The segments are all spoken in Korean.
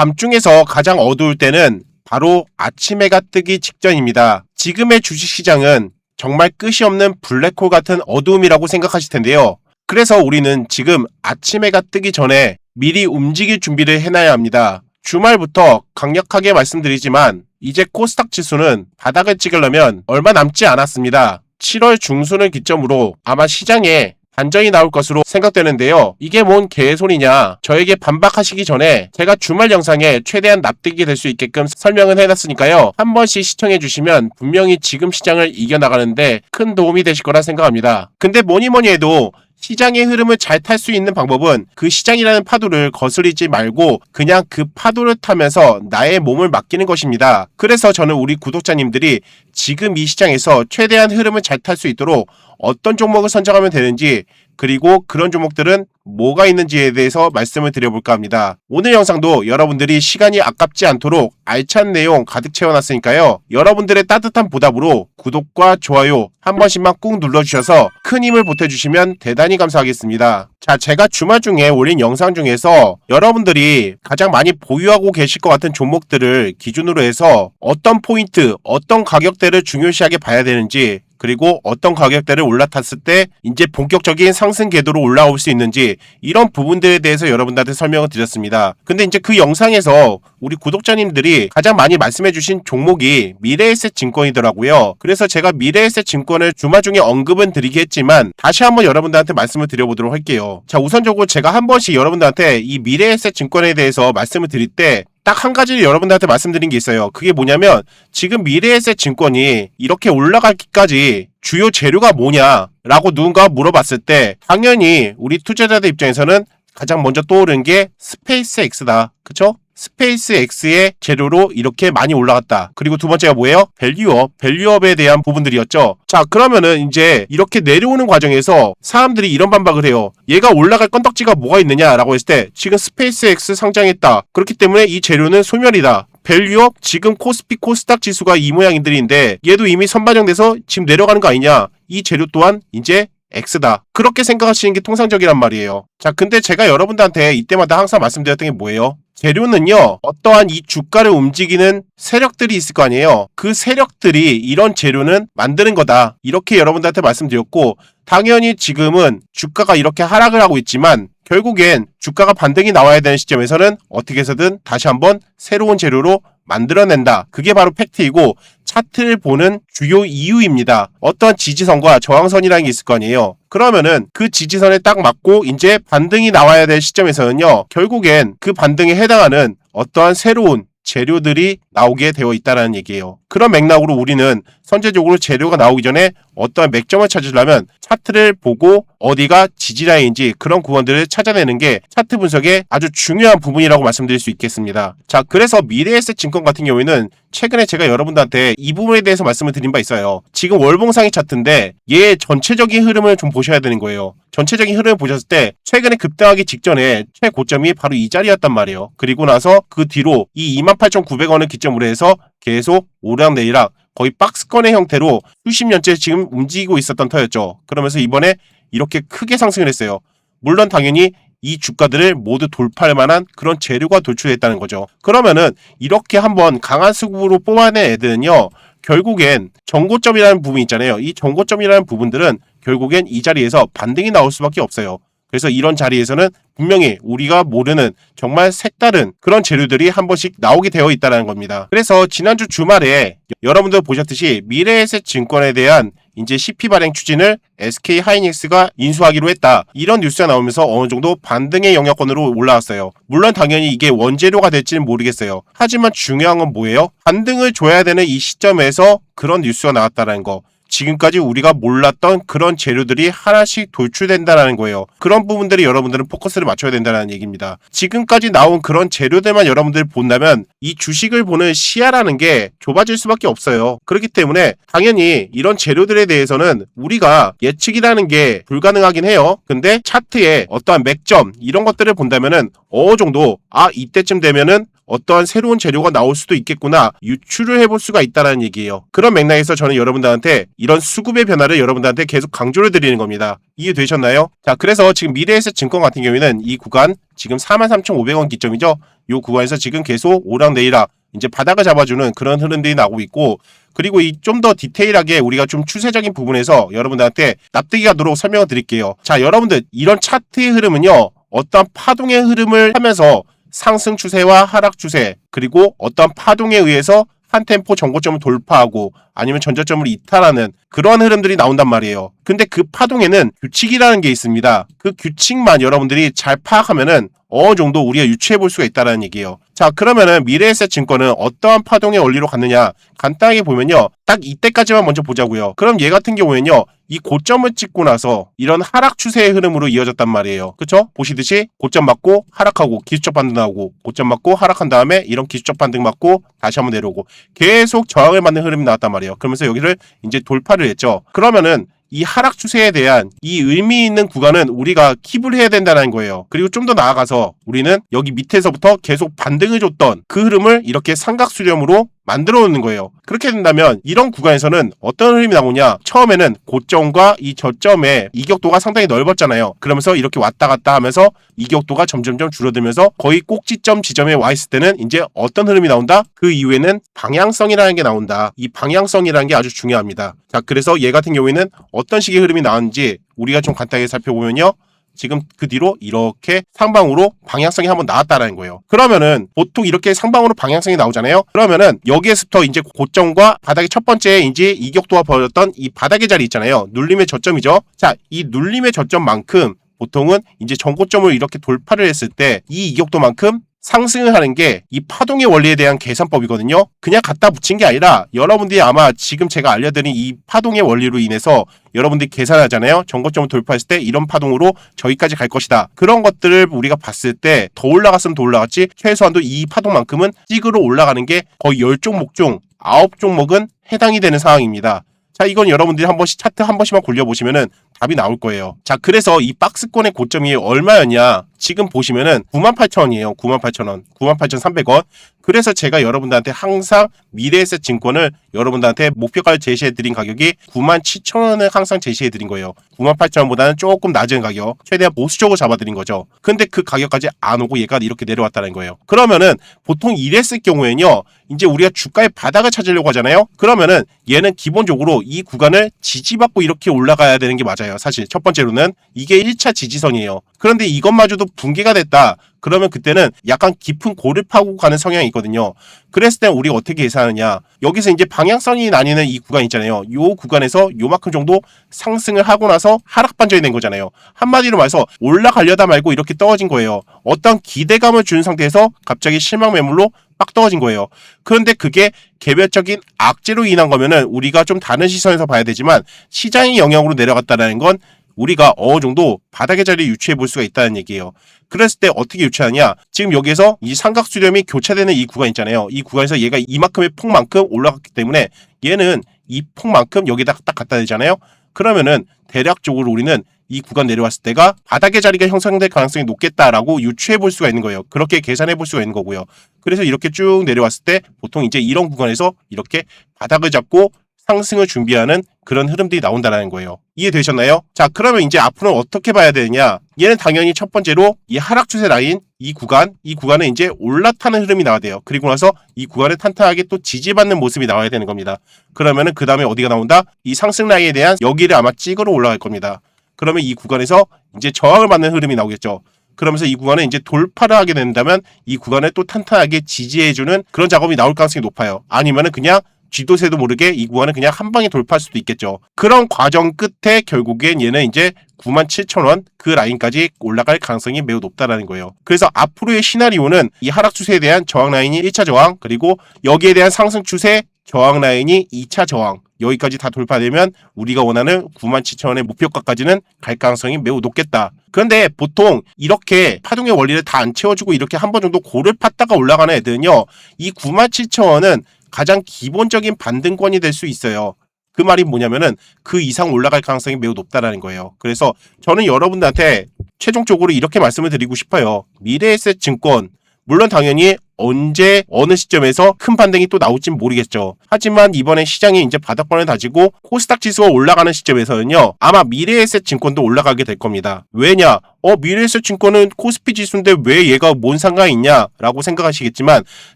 밤중에서 가장 어두울 때는 바로 아침 해가 뜨기 직전입니다. 지금의 주식시장은 정말 끝이 없는 블랙홀 같은 어두움이라고 생각하실 텐데요. 그래서 우리는 지금 아침 해가 뜨기 전에 미리 움직일 준비를 해놔야 합니다. 주말부터 강력하게 말씀드리지만 이제 코스닥 지수는 바닥을 찍으려면 얼마 남지 않았습니다. 7월 중순을 기점으로 아마 시장에 반전이 나올 것으로 생각되는데요. 이게 뭔 개소리냐, 저에게 반박하시기 전에 제가 주말 영상에 최대한 납득이 될 수 있게끔 설명을 해놨으니까요. 한 번씩 시청해 주시면 분명히 지금 시장을 이겨나가는데 큰 도움이 되실 거라 생각합니다. 근데 뭐니뭐니 해도 시장의 흐름을 잘 탈 수 있는 방법은 그 시장이라는 파도를 거스르지 말고 그냥 그 파도를 타면서 나의 몸을 맡기는 것입니다. 그래서 저는 우리 구독자님들이 지금 이 시장에서 최대한 흐름을 잘 탈 수 있도록 어떤 종목을 선정하면 되는지, 그리고 그런 종목들은 뭐가 있는지에 대해서 말씀을 드려볼까 합니다. 오늘 영상도 여러분들이 시간이 아깝지 않도록 알찬 내용 가득 채워놨으니까요. 여러분들의 따뜻한 보답으로 구독과 좋아요 한 번씩만 꾹 눌러주셔서 큰 힘을 보태주시면 대단히 감사하겠습니다. 자, 제가 주말 중에 올린 영상 중에서 여러분들이 가장 많이 보유하고 계실 것 같은 종목들을 기준으로 해서 어떤 포인트, 어떤 가격대를 중요시하게 봐야 되는지, 그리고 어떤 가격대를 올라탔을 때 이제 본격적인 상승 궤도로 올라올 수 있는지, 이런 부분들에 대해서 여러분들한테 설명을 드렸습니다. 근데 이제 그 영상에서 우리 구독자님들이 가장 많이 말씀해주신 종목이 미래에셋 증권이더라고요. 그래서 제가 미래에셋 증권을 주말 중에 언급은 드리긴 했지만 다시 한번 여러분들한테 말씀을 드려보도록 할게요. 자, 우선적으로 제가 한 번씩 여러분들한테 이 미래에셋 증권에 대해서 말씀을 드릴 때 딱 한 가지를 여러분들한테 말씀드린 게 있어요. 그게 뭐냐면 지금 미래에셋 증권이 이렇게 올라가기까지 주요 재료가 뭐냐라고 누군가 물어봤을 때 당연히 우리 투자자들 입장에서는 가장 먼저 떠오르는 게 스페이스X다. 그쵸? 스페이스X의 재료로 이렇게 많이 올라갔다. 그리고 두 번째가 뭐예요? 밸류업에 대한 부분들이었죠. 자, 그러면은 이제 이렇게 내려오는 과정에서 사람들이 이런 반박을 해요. 얘가 올라갈 건덕지가 뭐가 있느냐라고 했을 때 지금 스페이스X 상장했다. 그렇기 때문에 이 재료는 소멸이다. 밸류업, 지금 코스피 코스닥 지수가 이 모양들인데 얘도 이미 선반영돼서 지금 내려가는 거 아니냐. 이 재료 또한 이제 X다. 그렇게 생각하시는 게 통상적이란 말이에요. 자, 근데 제가 여러분들한테 이때마다 항상 말씀드렸던 게 뭐예요? 재료는요, 어떠한 이 주가를 움직이는 세력들이 있을 거 아니에요. 그 세력들이 이런 재료는 만드는 거다. 이렇게 여러분들한테 말씀드렸고, 당연히 지금은 주가가 이렇게 하락을 하고 있지만 결국엔 주가가 반등이 나와야 되는 시점에서는 어떻게 해서든 다시 한번 새로운 재료로 만들어낸다. 그게 바로 팩트이고 차트를 보는 주요 이유입니다. 어떤 지지선과 저항선이라는 게 있을 거 아니에요. 그러면은 그 지지선에 딱 맞고 이제 반등이 나와야 될 시점에서는요, 결국엔 그 반등에 해당하는 어떠한 새로운 재료들이 나오게 되어 있다는 얘기예요. 그런 맥락으로 우리는 선제적으로 재료가 나오기 전에 어떠한 맥점을 찾으려면 차트를 보고 어디가 지지라인인지 그런 구간들을 찾아내는 게 차트 분석의 아주 중요한 부분이라고 말씀드릴 수 있겠습니다. 자, 그래서 미래에셋 증권 같은 경우에는 최근에 제가 여러분들한테 이 부분에 대해서 말씀을 드린 바 있어요. 지금 월봉상의 차트인데 얘의 전체적인 흐름을 좀 보셔야 되는 거예요. 전체적인 흐름을 보셨을 때 최근에 급등하기 직전에 최고점이 바로 이 자리였단 말이에요. 그리고 나서 그 뒤로 이 28,900원을 기점으로 해서 계속 오르락내리락 거의 박스권의 형태로 수십 년째 지금 움직이고 있었던 터였죠. 그러면서 이번에 이렇게 크게 상승을 했어요. 물론 당연히 이 주가들을 모두 돌파할 만한 그런 재료가 돌출됐다는 거죠. 그러면은 이렇게 한번 강한 수급으로 뽑아낸 애들은요, 결국엔 정고점이라는 부분이 있잖아요. 이 정고점이라는 부분들은 결국엔 이 자리에서 반등이 나올 수밖에 없어요. 그래서 이런 자리에서는 분명히 우리가 모르는 정말 색다른 그런 재료들이 한 번씩 나오게 되어 있다는 겁니다. 그래서 지난주 주말에 여러분들 보셨듯이 미래에셋 증권에 대한 이제 CP 발행 추진을 SK 하이닉스가 인수하기로 했다. 이런 뉴스가 나오면서 어느 정도 반등의 영역권으로 올라왔어요. 물론 당연히 이게 원재료가 될지는 모르겠어요. 하지만 중요한 건 뭐예요? 반등을 줘야 되는 이 시점에서 그런 뉴스가 나왔다는 거. 지금까지 우리가 몰랐던 그런 재료들이 하나씩 돌출된다는 거예요. 그런 부분들이 여러분들은 포커스를 맞춰야 된다는 얘기입니다. 지금까지 나온 그런 재료들만 여러분들이 본다면 이 주식을 보는 시야라는 게 좁아질 수밖에 없어요. 그렇기 때문에 당연히 이런 재료들에 대해서는 우리가 예측이라는 게 불가능하긴 해요. 근데 차트에 어떠한 맥점 이런 것들을 본다면은 어느 정도 이때쯤 되면은 어떠한 새로운 재료가 나올 수도 있겠구나 유추를 해볼 수가 있다는 얘기예요. 그런 맥락에서 저는 여러분들한테 이런 수급의 변화를 여러분들한테 계속 강조를 드리는 겁니다. 이해되셨나요? 자, 그래서 지금 미래에셋증권 같은 경우에는 이 구간 지금 43,500원 기점이죠. 이 구간에서 지금 계속 오락내리락 이제 바닥을 잡아주는 그런 흐름들이 나오고 있고, 그리고 이 좀 더 디테일하게 우리가 좀 추세적인 부분에서 여러분들한테 납득이 가도록 설명을 드릴게요. 자, 여러분들 이런 차트의 흐름은요, 어떤 파동의 흐름을 하면서 상승 추세와 하락 추세, 그리고 어떤 파동에 의해서 한 템포 전고점을 돌파하고 아니면 전저점을 이탈하는 그러한 흐름들이 나온단 말이에요. 근데 그 파동에는 규칙이라는 게 있습니다. 그 규칙만 여러분들이 잘 파악하면은 어느 정도 우리가 유추해 볼 수가 있다는 얘기예요. 자, 그러면은 미래에셋증권은 어떠한 파동의 원리로 갔느냐, 간단하게 보면요, 딱 이때까지만 먼저 보자고요. 그럼 얘 같은 경우에는요, 이 고점을 찍고 나서 이런 하락 추세의 흐름으로 이어졌단 말이에요. 그쵸? 보시듯이 고점 맞고 하락하고 기술적 반등 나오고, 고점 맞고 하락한 다음에 이런 기술적 반등 맞고 다시 한번 내려오고, 계속 저항을 받는 흐름이 나왔단 말이에요. 그러면서 여기를 이제 돌파를 했죠. 그러면은 이 하락 추세에 대한 이 의미 있는 구간은 우리가 킵을 해야 된다는 거예요. 그리고 좀 더 나아가서 우리는 여기 밑에서부터 계속 반등을 줬던 그 흐름을 이렇게 삼각수렴으로 만들어 놓는 거예요. 그렇게 된다면 이런 구간에서는 어떤 흐름이 나오냐, 처음에는 고점과 이 저점의 이격도가 상당히 넓었잖아요. 그러면서 이렇게 왔다 갔다 하면서 이격도가 점점점 줄어들면서 거의 꼭지점 지점에 와 있을 때는 이제 어떤 흐름이 나온다? 그 이후에는 방향성이라는 게 나온다. 이 방향성이라는 게 아주 중요합니다. 자, 그래서 얘 같은 경우에는 어떤 식의 흐름이 나왔는지 우리가 좀 간단하게 살펴보면요, 지금 그 뒤로 이렇게 상방으로 방향성이 한번 나왔다라는 거예요. 그러면은 보통 이렇게 상방으로 방향성이 나오잖아요. 그러면은 여기에서부터 이제 고점과 바닥의 첫 번째 이제 이격도가 벌어졌던 이 바닥의 자리 있잖아요. 눌림의 저점이죠. 자, 이 눌림의 저점만큼 보통은 이제 전고점을 이렇게 돌파를 했을 때 이 이격도만큼 상승을 하는 게 이 파동의 원리에 대한 계산법이거든요. 그냥 갖다 붙인 게 아니라 여러분들이 아마 지금 제가 알려드린 이 파동의 원리로 인해서 여러분들이 계산하잖아요. 전고점을 돌파했을 때 이런 파동으로 저기까지 갈 것이다. 그런 것들을 우리가 봤을 때 더 올라갔으면 더 올라갔지, 최소한도 이 파동만큼은 찍으로 올라가는 게 거의 10종목 중 9종목은 해당이 되는 상황입니다. 자, 이건 여러분들이 한 번씩 차트 한 번씩만 굴려보시면은 답이 나올 거예요. 자, 그래서 이 박스권의 고점이 얼마였냐? 지금 보시면은 98,000원이에요. 98,000원. 98,300원. 그래서 제가 여러분들한테 항상 미래에셋 증권을 여러분들한테 목표가를 제시해드린 가격이 97,000원을 항상 제시해드린 거예요. 98,000원보다는 조금 낮은 가격, 최대한 보수적으로 잡아드린 거죠. 근데 그 가격까지 안 오고 얘가 이렇게 내려왔다는 거예요. 그러면은 보통 이랬을 경우에는요, 이제 우리가 주가의 바닥을 찾으려고 하잖아요. 그러면은 얘는 기본적으로 이 구간을 지지받고 이렇게 올라가야 되는 게 맞아요. 사실 첫 번째로는 이게 1차 지지선이에요. 그런데 이것마저도 붕괴가 됐다. 그러면 그때는 약간 깊은 고를 파고 가는 성향이 있거든요. 그랬을 때 우리가 어떻게 계산하느냐, 여기서 이제 방향성이 나뉘는 이 구간 있잖아요. 이 구간에서 요만큼 정도 상승을 하고 나서 하락 반전이 된 거잖아요. 한마디로 말해서 올라가려다 말고 이렇게 떨어진 거예요. 어떤 기대감을 준 상태에서 갑자기 실망 매물로 빡 떨어진 거예요. 그런데 그게 개별적인 악재로 인한 거면은 우리가 좀 다른 시선에서 봐야 되지만, 시장의 영향으로 내려갔다는 건 우리가 어느 정도 바닥의 자리를 유추해 볼 수가 있다는 얘기예요. 그랬을 때 어떻게 유추하냐, 지금 여기에서 이 삼각수렴이 교차되는 이 구간 있잖아요. 이 구간에서 얘가 이만큼의 폭만큼 올라갔기 때문에 얘는 이 폭만큼 여기다 딱 갖다 대잖아요. 그러면은 대략적으로 우리는 이 구간 내려왔을 때가 바닥의 자리가 형성될 가능성이 높겠다라고 유추해 볼 수가 있는 거예요. 그렇게 계산해 볼 수가 있는 거고요. 그래서 이렇게 쭉 내려왔을 때 보통 이제 이런 구간에서 이렇게 바닥을 잡고 상승을 준비하는 그런 흐름들이 나온다는 거예요. 이해되셨나요? 자, 그러면 이제 앞으로 어떻게 봐야 되느냐, 얘는 당연히 첫 번째로 이 하락 추세 라인 이 구간은 이제 올라타는 흐름이 나와야 돼요. 그리고 나서 이 구간을 탄탄하게 또 지지받는 모습이 나와야 되는 겁니다. 그러면은 그 다음에 어디가 나온다? 이 상승 라인에 대한 여기를 아마 찍으러 올라갈 겁니다. 그러면 이 구간에서 이제 저항을 받는 흐름이 나오겠죠. 그러면서 이 구간에 이제 돌파를 하게 된다면 이 구간을 또 탄탄하게 지지해주는 그런 작업이 나올 가능성이 높아요. 아니면은 그냥 쥐도 새도 모르게 이 구간을 그냥 한 방에 돌파할 수도 있겠죠. 그런 과정 끝에 결국엔 얘는 이제 97,000원 그 라인까지 올라갈 가능성이 매우 높다라는 거예요. 그래서 앞으로의 시나리오는 이 하락 추세에 대한 저항 라인이 1차 저항, 그리고 여기에 대한 상승 추세 저항 라인이 2차 저항, 여기까지 다 돌파되면 우리가 원하는 97,000원의 목표가까지는 갈 가능성이 매우 높겠다. 그런데 보통 이렇게 파동의 원리를 다 안 채워주고 이렇게 한 번 정도 고를 팠다가 올라가는 애들은요, 이 97,000원은 가장 기본적인 반등권이 될 수 있어요. 그 말이 뭐냐면은 그 이상 올라갈 가능성이 매우 높다라는 거예요. 그래서 저는 여러분들한테 최종적으로 이렇게 말씀을 드리고 싶어요. 미래에셋 증권, 물론 당연히 언제 어느 시점에서 큰 반등이 또 나올진 모르겠죠. 하지만 이번에 시장이 이제 바닥권을 다지고 코스닥 지수가 올라가는 시점에서는요, 아마 미래에셋 증권도 올라가게 될 겁니다. 왜냐? 미래에셋 증권은 코스피 지수인데 왜 얘가 뭔 상관이 있냐? 라고 생각하시겠지만,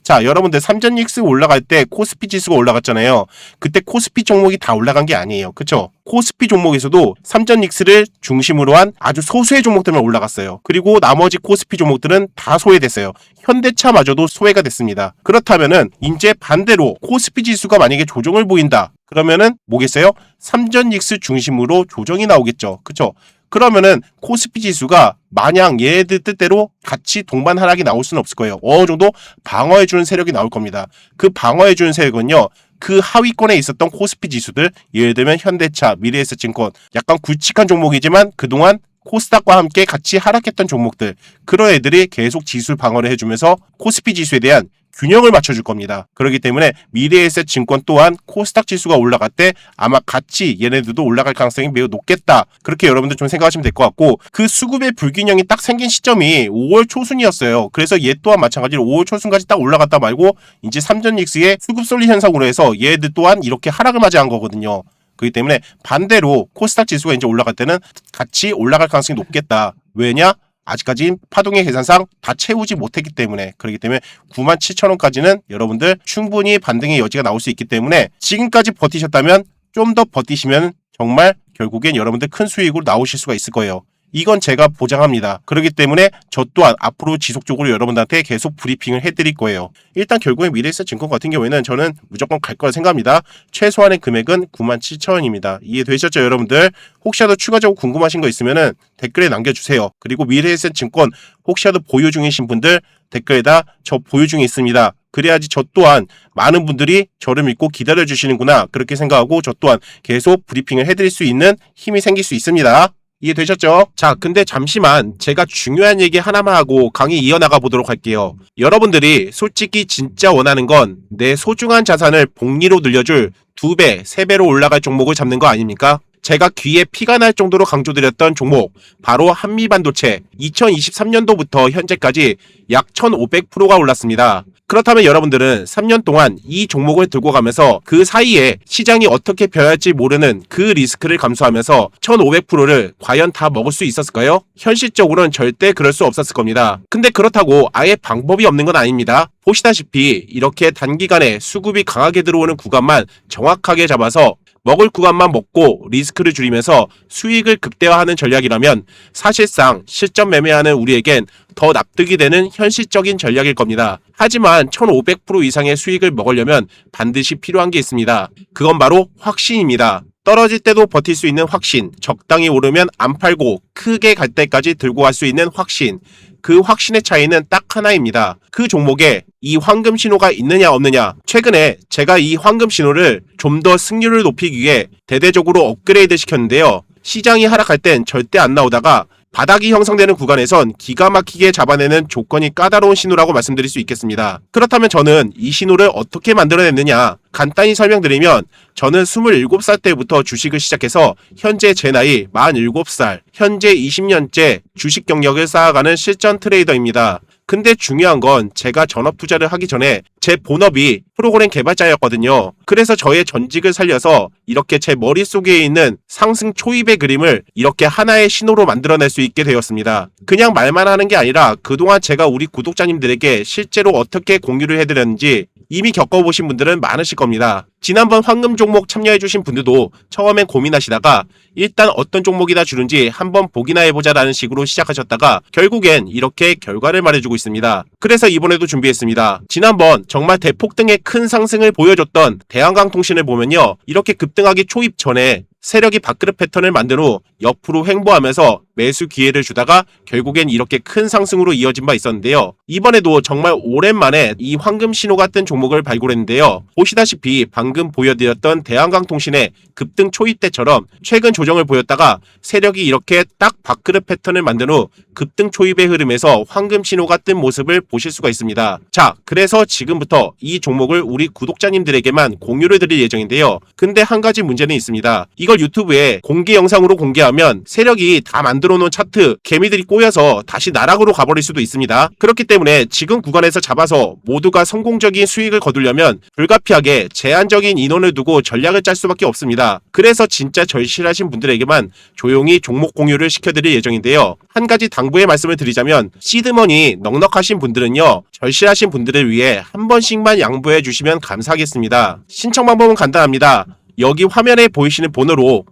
자, 여러분들 삼전익스 올라갈 때 코스피 지수가 올라갔잖아요. 그때 코스피 종목이 다 올라간 게 아니에요. 그쵸? 코스피 종목에서도 삼전익스를 중심으로 한 아주 소수의 종목들만 올라갔어요. 그리고 나머지 코스피 종목들은 다 소외됐어요. 현대차마저도 소외가 됐습니다. 그렇다면은 이제 반대로 코스피 지수가 만약에 조정을 보인다. 그러면은 뭐겠어요? 삼전익스 중심으로 조정이 나오겠죠. 그쵸? 그러면은 코스피 지수가 마냥 얘들 뜻대로 같이 동반 하락이 나올 수는 없을 거예요. 어느 정도 방어해주는 세력이 나올 겁니다. 그 방어해주는 세력은요, 그 하위권에 있었던 코스피 지수들, 예를 들면 현대차, 미래에셋증권, 약간 굵직한 종목이지만 그동안 코스닥과 함께 같이 하락했던 종목들, 그런 애들이 계속 지수 방어를 해주면서 코스피 지수에 대한 균형을 맞춰줄 겁니다. 그렇기 때문에 미래에셋 증권 또한 코스닥 지수가 올라갈 때 아마 같이 얘네들도 올라갈 가능성이 매우 높겠다. 그렇게 여러분들 좀 생각하시면 될 것 같고, 그 수급의 불균형이 딱 생긴 시점이 5월 초순이었어요. 그래서 얘 또한 마찬가지로 5월 초순까지 딱 올라갔다 말고 이제 삼전익스의 수급 쏠리 현상으로 해서 얘들 또한 이렇게 하락을 맞이한 거거든요. 그렇기 때문에 반대로 코스닥 지수가 이제 올라갈 때는 같이 올라갈 가능성이 높겠다. 왜냐? 아직까지 파동의 계산상 다 채우지 못했기 때문에. 그렇기 때문에 97,000원까지는 여러분들 충분히 반등의 여지가 나올 수 있기 때문에 지금까지 버티셨다면 좀 더 버티시면 정말 결국엔 여러분들 큰 수익으로 나오실 수가 있을 거예요. 이건 제가 보장합니다. 그렇기 때문에 저 또한 앞으로 지속적으로 여러분들한테 계속 브리핑을 해드릴 거예요. 일단 결국에 미래에셋 증권 같은 경우에는 저는 무조건 갈 거라 생각합니다. 최소한의 금액은 97,000원입니다. 이해되셨죠, 여러분들? 혹시라도 추가적으로 궁금하신 거 있으면은 댓글에 남겨주세요. 그리고 미래에셋 증권 혹시라도 보유 중이신 분들 댓글에다 저 보유 중에 있습니다. 그래야지 저 또한 많은 분들이 저를 믿고 기다려주시는구나, 그렇게 생각하고 저 또한 계속 브리핑을 해드릴 수 있는 힘이 생길 수 있습니다. 이해되셨죠? 자, 근데 잠시만 제가 중요한 얘기 하나만 하고 강의 이어나가 보도록 할게요. 여러분들이 솔직히 진짜 원하는 건 내 소중한 자산을 복리로 늘려줄 2배, 3배로 올라갈 종목을 잡는 거 아닙니까? 제가 귀에 피가 날 정도로 강조드렸던 종목, 바로 한미반도체. 2023년도부터 현재까지 약 1500%가 올랐습니다. 그렇다면 여러분들은 3년 동안 이 종목을 들고 가면서 그 사이에 시장이 어떻게 변할지 모르는 그 리스크를 감수하면서 1500%를 과연 다 먹을 수 있었을까요? 현실적으로는 절대 그럴 수 없었을 겁니다. 근데 그렇다고 아예 방법이 없는 건 아닙니다. 보시다시피 이렇게 단기간에 수급이 강하게 들어오는 구간만 정확하게 잡아서 먹을 구간만 먹고 리스크를 줄이면서 수익을 극대화하는 전략이라면 사실상 실전 매매하는 우리에겐 더 납득이 되는 현실적인 전략일 겁니다. 하지만 1500% 이상의 수익을 먹으려면 반드시 필요한 게 있습니다. 그건 바로 확신입니다. 떨어질 때도 버틸 수 있는 확신, 적당히 오르면 안 팔고 크게 갈 때까지 들고 갈 수 있는 확신. 그 확신의 차이는 딱 하나입니다. 그 종목에 이 황금 신호가 있느냐 없느냐. 최근에 제가 이 황금 신호를 좀 더 승률을 높이기 위해 대대적으로 업그레이드 시켰는데요. 시장이 하락할 땐 절대 안 나오다가 바닥이 형성되는 구간에선 기가 막히게 잡아내는 조건이 까다로운 신호라고 말씀드릴 수 있겠습니다. 그렇다면 저는 이 신호를 어떻게 만들어냈느냐? 간단히 설명드리면 저는 27살 때부터 주식을 시작해서 현재 제 나이 47살, 현재 20년째 주식 경력을 쌓아가는 실전 트레이더입니다. 근데 중요한 건 제가 전업 투자를 하기 전에 제 본업이 프로그램 개발자였거든요. 그래서 저의 전직을 살려서 이렇게 제 머릿속에 있는 상승 초입의 그림을 이렇게 하나의 신호로 만들어낼 수 있게 되었습니다. 그냥 말만 하는 게 아니라 그동안 제가 우리 구독자님들에게 실제로 어떻게 공유를 해드렸는지 이미 겪어보신 분들은 많으실 겁니다. 지난번 황금 종목 참여해주신 분들도 처음엔 고민하시다가 일단 어떤 종목이나 주는지 한번 보기나 해보자라는 식으로 시작하셨다가 결국엔 이렇게 결과를 말해주고 있습니다. 그래서 이번에도 준비했습니다. 지난번 정말 대폭등의 큰 상승을 보여줬던 대한강통신을 보면요, 이렇게 급등하기 초입 전에 세력이 밥그릇 패턴을 만든 후 옆으로 횡보하면서 매수 기회를 주다가 결국엔 이렇게 큰 상승으로 이어진 바 있었는데요. 이번에도 정말 오랜만에 이 황금 신호 같은 종목을 발굴했는데요. 보시다시피 방금 보여드렸던 대한강통신의 급등 초입 때처럼 최근 조정을 보였다가 세력이 이렇게 딱 밥그릇 패턴을 만든 후 급등 초입의 흐름에서 황금 신호가 뜬 모습을 보실 수가 있습니다. 자, 그래서 지금부터 이 종목을 우리 구독자님들에게만 공유를 드릴 예정인데요. 근데 한 가지 문제는 있습니다. 이걸 유튜브에 공개 영상으로 공개하면 세력이 다 만들어 놓은 차트 개미들이 꼬여서 다시 나락으로 가버릴 수도 있습니다. 그렇기 때문에 지금 구간에서 잡아서 모두가 성공적인 수익을 거두려면 불가피하게 제한적인 인원을 두고 전략을 짤 수밖에 없습니다. 그래서 진짜 절실하신 분들에게만 조용히 종목 공유를 시켜드릴 예정인데요. 한 가지 당부의 말씀을 드리자면 시드머니 넉넉하신 분들은요, 절실하신 분들을 위해 한 번씩만 양보해 주시면 감사하겠습니다. 신청 방법은 간단합니다. 여기 화면에 보이시는 번호로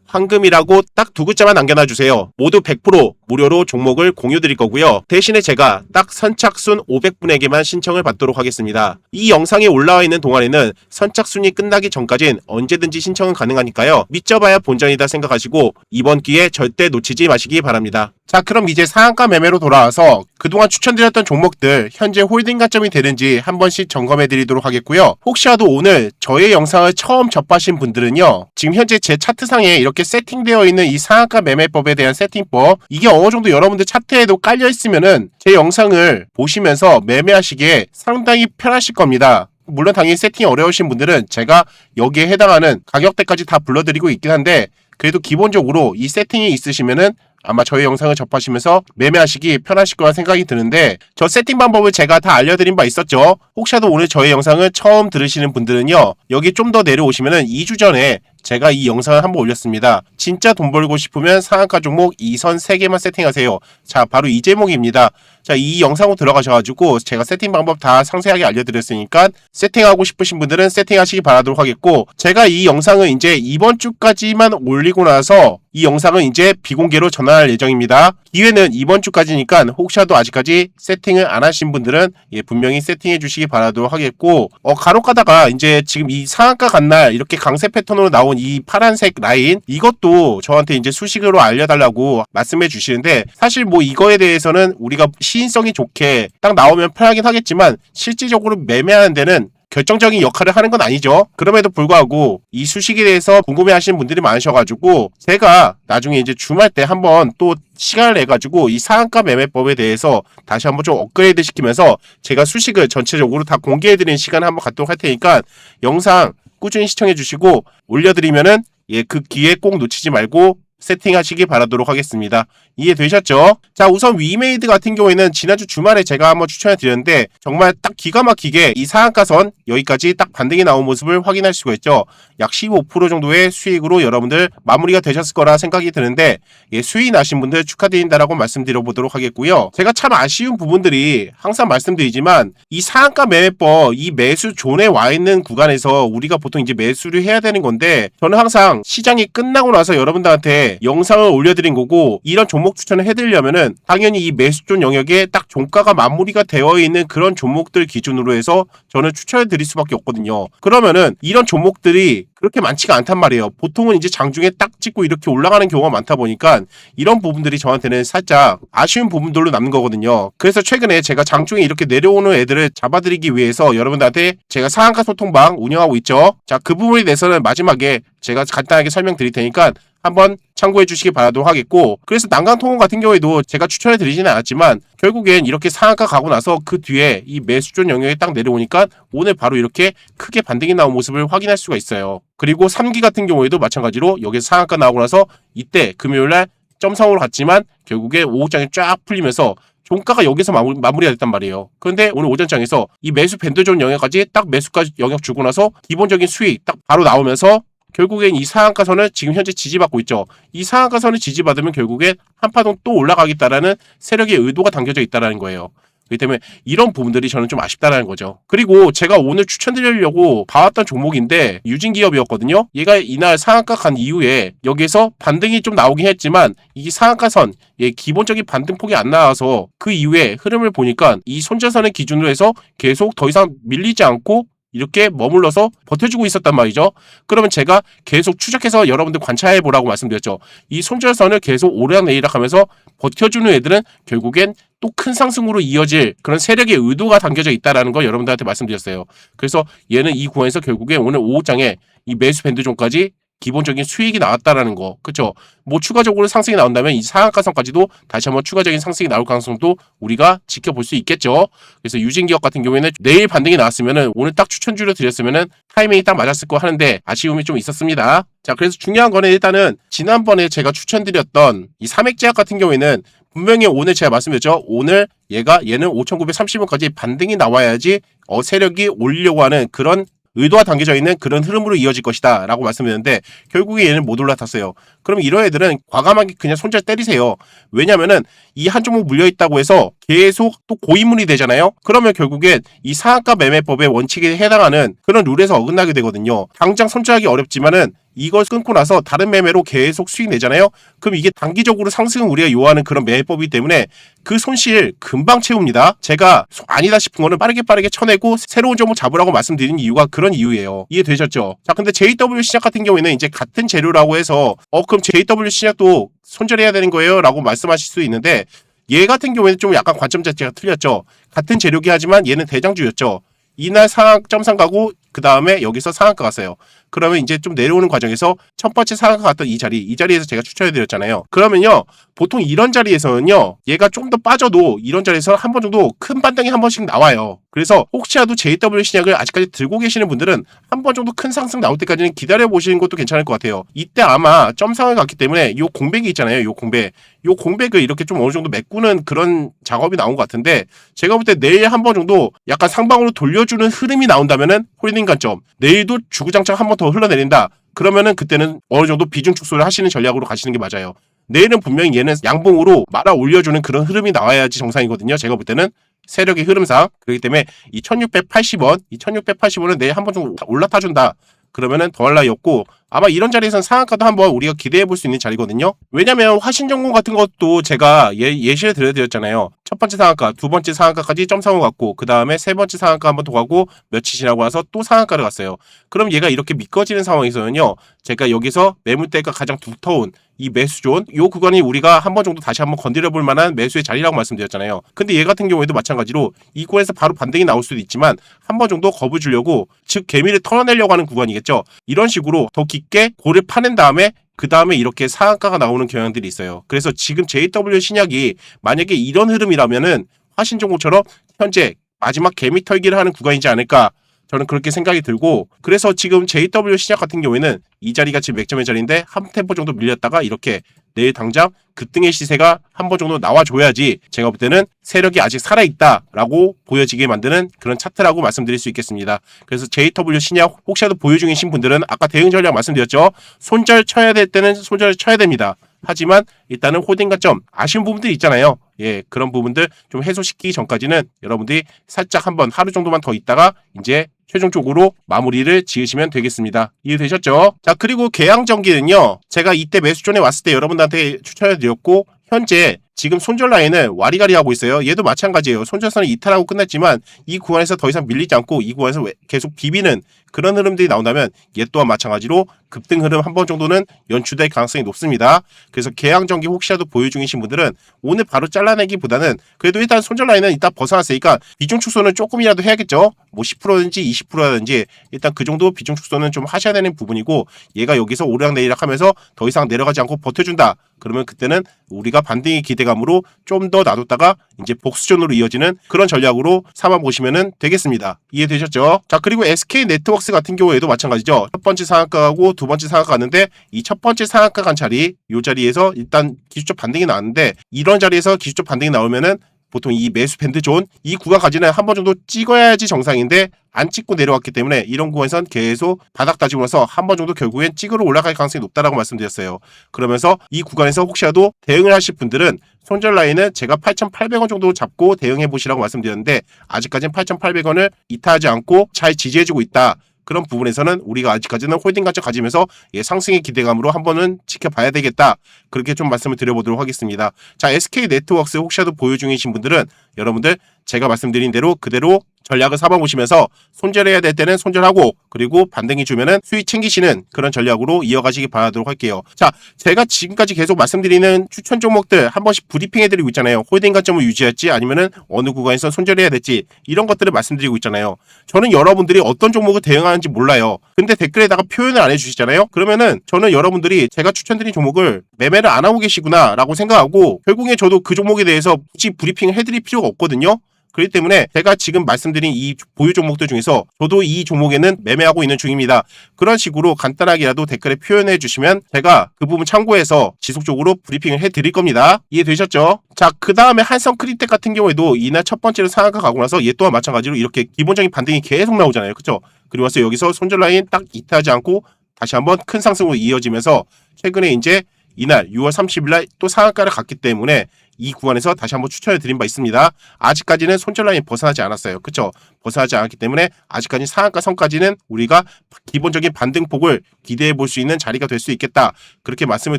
황금이라고 딱 두 글자만 남겨놔주세요. 모두 100% 무료로 종목을 공유드릴 거고요. 대신에 제가 딱 선착순 500분에게만 신청을 받도록 하겠습니다. 이 영상에 올라와 있는 동안에는 선착순이 끝나기 전까진 언제든지 신청은 가능하니까요. 믿져봐야 본전이다 생각하시고 이번 기회 절대 놓치지 마시기 바랍니다. 자, 그럼 이제 상한가 매매로 돌아와서 그동안 추천드렸던 종목들 현재 홀딩 가점이 되는지 한 번씩 점검해 드리도록 하겠고요. 혹시라도 오늘 저의 영상을 처음 접하신 분들은요, 지금 현재 제 차트상에 이렇게 세팅되어 있는 이 상한가 매매법에 대한 세팅법, 이게 어느 정도 여러분들 차트에도 깔려 있으면은 제 영상을 보시면서 매매하시기에 상당히 편하실 겁니다. 물론 당연히 세팅이 어려우신 분들은 제가 여기에 해당하는 가격대까지 다 불러드리고 있긴 한데, 그래도 기본적으로 이 세팅이 있으시면은 아마 저희 영상을 접하시면서 매매하시기 편하실 거라 생각이 드는데, 저 세팅 방법을 제가 다 알려드린 바 있었죠. 혹시라도 오늘 저희 영상을 처음 들으시는 분들은요, 여기 좀 더 내려오시면은 2주 전에 제가 이 영상을 한번 올렸습니다. 진짜 돈 벌고 싶으면 상한가 종목 2선 3개만 세팅하세요. 자, 바로 이 제목입니다. 자, 이 영상으로 들어가셔가지고 제가 세팅 방법 다 상세하게 알려드렸으니까 세팅하고 싶으신 분들은 세팅하시기 바라도록 하겠고, 제가 이 영상을 이제 이번 주까지만 올리고 나서 이 영상은 이제 비공개로 전환할 예정입니다. 기회는 이번 주까지니까 혹시라도 아직까지 세팅을 안 하신 분들은 분명히 세팅해 주시기 바라도록 하겠고, 간혹 가다가 이제 지금 이 상한가 간 날 이렇게 강세 패턴으로 나온 이 파란색 라인, 이것도 저한테 이제 수식으로 알려달라고 말씀해 주시는데, 사실 뭐 이거에 대해서는 우리가 시인성이 좋게 딱 나오면 편하긴 하겠지만 실질적으로 매매하는 데는 결정적인 역할을 하는 건 아니죠. 그럼에도 불구하고 이 수식에 대해서 궁금해하시는 분들이 많으셔가지고 제가 나중에 이제 주말 때 한번 또 시간을 내가지고 이 상한가 매매법에 대해서 다시 한번 좀 업그레이드 시키면서 제가 수식을 전체적으로 다 공개해드리는 시간을 한번 갖도록 할 테니까 영상 꾸준히 시청해주시고 올려드리면은 그 기회 꼭 놓치지 말고 세팅하시기 바라도록 하겠습니다. 이해되셨죠? 자, 우선 위메이드 같은 경우에는 지난주 주말에 제가 한번 추천해 드렸는데 정말 딱 기가 막히게 이 상한가선 여기까지 딱 반등이 나온 모습을 확인할 수가 있죠. 약 15% 정도의 수익으로 여러분들 마무리가 되셨을 거라 생각이 드는데, 수익 나신 분들 축하드린다라고 말씀드려 보도록 하겠고요. 제가 참 아쉬운 부분들이 항상 말씀드리지만 이 상한가 매매법, 이 매수 존에 와 있는 구간에서 우리가 보통 이제 매수를 해야 되는 건데, 저는 항상 시장이 끝나고 나서 여러분들한테 영상을 올려드린 거고, 이런 종목 추천을 해드리려면은 당연히 이 매수존 영역에 딱 종가가 마무리가 되어 있는 그런 종목들 기준으로 해서 저는 추천해 드릴 수밖에 없거든요. 그러면은 이런 종목들이 그렇게 많지가 않단 말이에요. 보통은 이제 장중에 딱 찍고 이렇게 올라가는 경우가 많다 보니까 이런 부분들이 저한테는 살짝 아쉬운 부분들로 남는 거거든요. 그래서 최근에 제가 장중에 이렇게 내려오는 애들을 잡아드리기 위해서 여러분들한테 제가 상한가 소통방 운영하고 있죠. 자, 그 부분에 대해서는 마지막에 제가 간단하게 설명드릴 테니까 한번 참고해 주시기 바라도록 하겠고, 그래서 난강통운 같은 경우에도 제가 추천해 드리지는 않았지만 결국엔 이렇게 상한가 가고 나서 그 뒤에 이 매수존 영역에 딱 내려오니까 오늘 바로 이렇게 크게 반등이 나온 모습을 확인할 수가 있어요. 그리고 3기 같은 경우에도 마찬가지로 여기서 상한가 나오고 나서 이때 금요일날 점성으로 갔지만 결국에 오후장에 쫙 풀리면서 종가가 여기서 마무리가 됐단 말이에요. 그런데 오늘 오전장에서 이 매수 밴드존 영역까지 딱 매수까지 영역 주고 나서 기본적인 수익 딱 바로 나오면서 결국엔 이 상한가선을 지금 현재 지지받고 있죠. 이 상한가선을 지지받으면 결국엔 한파동 또 올라가겠다라는 세력의 의도가 담겨져 있다는 거예요. 그렇기 때문에 이런 부분들이 저는 좀 아쉽다는 거죠. 그리고 제가 오늘 추천드리려고 봐왔던 종목인데 유진기업이었거든요. 얘가 이날 상한가 간 이후에 여기에서 반등이 좀 나오긴 했지만 이 상한가선 기본적인 반등폭이 안 나와서 그 이후에 흐름을 보니까 이 손절선을 기준으로 해서 계속 더 이상 밀리지 않고 이렇게 머물러서 버텨주고 있었단 말이죠. 그러면 제가 계속 추적해서 여러분들 관찰해 보라고 말씀드렸죠. 이 손절선을 계속 오르락내리락 하면서 버텨주는 애들은 결국엔 또 큰 상승으로 이어질 그런 세력의 의도가 담겨져 있다는 걸 여러분들한테 말씀드렸어요. 그래서 얘는 이 구간에서 결국에 오늘 오후장에 이 매수 밴드 존까지 기본적인 수익이 나왔다라는 거. 그쵸? 뭐 추가적으로 상승이 나온다면 이 상한가선까지도 다시 한번 추가적인 상승이 나올 가능성도 우리가 지켜볼 수 있겠죠. 그래서 유진기업 같은 경우에는 내일 반등이 나왔으면은 오늘 딱 추천주를 드렸으면은 타이밍이 딱 맞았을 거 하는데 아쉬움이 좀 있었습니다. 자, 그래서 중요한 거는 일단은 지난번에 제가 추천드렸던 이 삼액제약 같은 경우에는 분명히 오늘 제가 말씀드렸죠. 오늘 얘는 5,930원까지 반등이 나와야지 세력이 올리려고 하는 그런 의도가 담겨져 있는 그런 흐름으로 이어질 것이다 라고 말씀드렸는데 결국에 얘는 못 올라탔어요. 그러면 이런 애들은 과감하게 그냥 손절 때리세요. 왜냐면은 이 한 종목 물려있다고 해서 계속 또 고인물이 되잖아요. 그러면 결국엔 이 상한가 매매법의 원칙에 해당하는 그런 룰에서 어긋나게 되거든요. 당장 손절하기 어렵지만은 이걸 끊고 나서 다른 매매로 계속 수익 내잖아요. 그럼 이게 단기적으로 상승을 우리가 요하는 그런 매매법이기 때문에 그 손실 금방 채웁니다. 제가 아니다 싶은 거는 빠르게 쳐내고 새로운 종목 잡으라고 말씀드린 이유가 그런 이유예요. 이해되셨죠? 자, 근데 JW 신약 같은 경우에는 이제 같은 재료라고 해서 그럼 JW 신약도 손절해야 되는 거예요? 라고 말씀하실 수 있는데 얘 같은 경우에는 좀 약간 관점 자체가 틀렸죠. 같은 재료기 하지만 얘는 대장주였죠. 이날 점상 가고 그 다음에 여기서 상한가 갔어요. 그러면 이제 좀 내려오는 과정에서 첫 번째 상한가 갔던 이 자리에서 제가 추천해드렸잖아요. 그러면요, 보통 이런 자리에서는요, 얘가 좀 더 빠져도 이런 자리에서 한 번 정도 큰 반등이 한 번씩 나와요. 그래서 혹시라도 JW 신약을 아직까지 들고 계시는 분들은 한 번 정도 큰 상승 나올 때까지는 기다려보시는 것도 괜찮을 것 같아요. 이때 아마 점상을 갔기 때문에 요 공백이 있잖아요. 요 공백을 이렇게 좀 어느 정도 메꾸는 그런 작업이 나온 것 같은데 제가 볼 때 내일 한 번 정도 약간 상방으로 돌려주는 흐름이 나온다면은 홀딩 관점, 내일도 주구장창 한 번 더 흘러내린다. 그러면은 그때는 어느 정도 비중 축소를 하시는 전략으로 가시는 게 맞아요. 내일은 분명히 얘는 양봉으로 말아 올려주는 그런 흐름이 나와야지 정상이거든요. 제가 볼 때는 세력의 흐름상. 그렇기 때문에 이 1680원은 내일 한 번 좀 올라타준다. 그러면은 더할 나위 없고 아마 이런 자리에서는 상한가도 한번 우리가 기대해 볼 수 있는 자리거든요. 왜냐면 화신전공 같은 것도 제가 예시를 들려드렸잖아요. 첫 번째 상한가, 두 번째 상한가까지 점상으로 갔고 그 다음에 세 번째 상한가 한번 더 가고 며칠 지나고 나서 또 상한가를 갔어요. 그럼 얘가 이렇게 미꺼지는 상황에서는요. 제가 여기서 매물대가 가장 두터운 이 매수존, 요 구간이 우리가 한 번 정도 다시 한번 건드려 볼 만한 매수의 자리라고 말씀드렸잖아요. 근데 얘 같은 경우에도 마찬가지로 이 구간에서 바로 반등이 나올 수도 있지만 한 번 정도 겁을 주려고, 즉 개미를 털어내려고 하는 구간이겠죠. 이런 식으로 더 깊게 고를 파낸 다음에 그 다음에 이렇게 상한가가 나오는 경향들이 있어요. 그래서 지금 JW 신약이 만약에 이런 흐름이라면은 화신종목처럼 현재 마지막 개미 털기를 하는 구간이지 않을까, 저는 그렇게 생각이 들고, 그래서 지금 JW 신약 같은 경우에는 이 자리가 지금 맥점의 자리인데 한 템포 정도 밀렸다가 이렇게 내일 당장 급등의 시세가 한 번 정도 나와줘야지 제가 볼 때는 세력이 아직 살아있다라고 보여지게 만드는 그런 차트라고 말씀드릴 수 있겠습니다. 그래서 JW 신약 혹시라도 보유 중이신 분들은 아까 대응 전략 말씀드렸죠. 손절 쳐야 될 때는 손절 쳐야 됩니다. 하지만 일단은 홀딩 관점 아쉬운 부분들이 있잖아요. 예, 그런 부분들 좀 해소시키기 전까지는 여러분들이 살짝 한번 하루 정도만 더 있다가 이제 최종적으로 마무리를 지으시면 되겠습니다. 이해되셨죠? 자, 그리고 계양전기는요, 제가 이때 매수존에 왔을 때 여러분들한테 추천해드렸고 현재 지금 손절 라인을 와리가리 하고 있어요. 얘도 마찬가지예요. 손절선을 이탈하고 끝냈지만 이 구간에서 더 이상 밀리지 않고 이 구간에서 계속 비비는 그런 흐름들이 나온다면 얘 또한 마찬가지로 급등 흐름 한 번 정도는 연출될 가능성이 높습니다. 그래서 계양전기 혹시라도 보유 중이신 분들은 오늘 바로 잘라내기보다는 그래도 일단 손절 라인은 이따 벗어났으니까 비중 축소는 조금이라도 해야겠죠. 뭐 10%든지 20%라든지 일단 그 정도 비중 축소는 좀 하셔야 되는 부분이고, 얘가 여기서 오르락내리락 하면서 더 이상 내려가지 않고 버텨준다. 그러면 그때는 우리가 반등의 기대감으로 좀 더 놔뒀다가 이제 복수전으로 이어지는 그런 전략으로 삼아 보시면 되겠습니다. 이해되셨죠? 자, 그리고 SK 네트워크스 같은 경우에도 마찬가지죠. 첫 번째 상한가하고 두 번째 상한가 갔는데 이 첫 번째 상한가 간 자리, 이 자리에서 일단 기술적 반등이 나왔는데 이런 자리에서 기술적 반등이 나오면은 보통 이 매수 밴드 존 이 구간까지는 한 번 정도 찍어야지 정상인데 안 찍고 내려왔기 때문에 이런 구간에선 계속 바닥 다지고 나서 한 번 정도 결국엔 찍으러 올라갈 가능성이 높다라고 말씀드렸어요. 그러면서 이 구간에서 혹시라도 대응을 하실 분들은 손절 라인은 제가 8,800원 정도 잡고 대응해 보시라고 말씀드렸는데 아직까지는 8,800원을 이탈하지 않고 잘 지지해주고 있다. 그런 부분에서는 우리가 아직까지는 홀딩 가치 가지면서 상승의 기대감으로 한 번은 지켜봐야 되겠다. 그렇게 좀 말씀을 드려보도록 하겠습니다. 자, SK 네트워크스 혹시라도 보유 중이신 분들은 여러분들 제가 말씀드린 대로 그대로 전략을 삼아보시면서 손절해야 될 때는 손절하고 그리고 반등이 주면은 수익 챙기시는 그런 전략으로 이어가시기 바라도록 할게요. 자, 제가 지금까지 계속 말씀드리는 추천 종목들 한 번씩 브리핑해드리고 있잖아요. 홀딩 관점을 유지할지 아니면은 어느 구간에서 손절해야 될지 이런 것들을 말씀드리고 있잖아요. 저는 여러분들이 어떤 종목을 대응하는지 몰라요. 근데 댓글에다가 표현을 안 해주시잖아요. 그러면은 저는 여러분들이 제가 추천드린 종목을 매매를 안 하고 계시구나 라고 생각하고 결국에 저도 그 종목에 대해서 굳이 브리핑을 해드릴 필요가 없거든요. 그렇기 때문에 제가 지금 말씀드린 이 보유 종목들 중에서 저도 이 종목에는 매매하고 있는 중입니다. 그런 식으로 간단하게라도 댓글에 표현해 주시면 제가 그 부분 참고해서 지속적으로 브리핑을 해드릴 겁니다. 이해되셨죠? 자, 그 다음에 한성크립텍 같은 경우에도 이날 첫 번째로 상한가 가고 나서 얘 또한 마찬가지로 이렇게 기본적인 반등이 계속 나오잖아요. 그쵸? 그리고 와서 여기서 손절 라인 딱 이탈하지 않고 다시 한번 큰 상승으로 이어지면서 최근에 이제 이날 6월 30일 날 또 상한가를 갔기 때문에 이 구간에서 다시 한번 추천해 드린 바 있습니다. 아직까지는 손절 라인 벗어나지 않았어요. 그쵸? 벗어나지 않았기 때문에 아직까지 상한가 선까지는 우리가 기본적인 반등폭을 기대해 볼 수 있는 자리가 될 수 있겠다. 그렇게 말씀을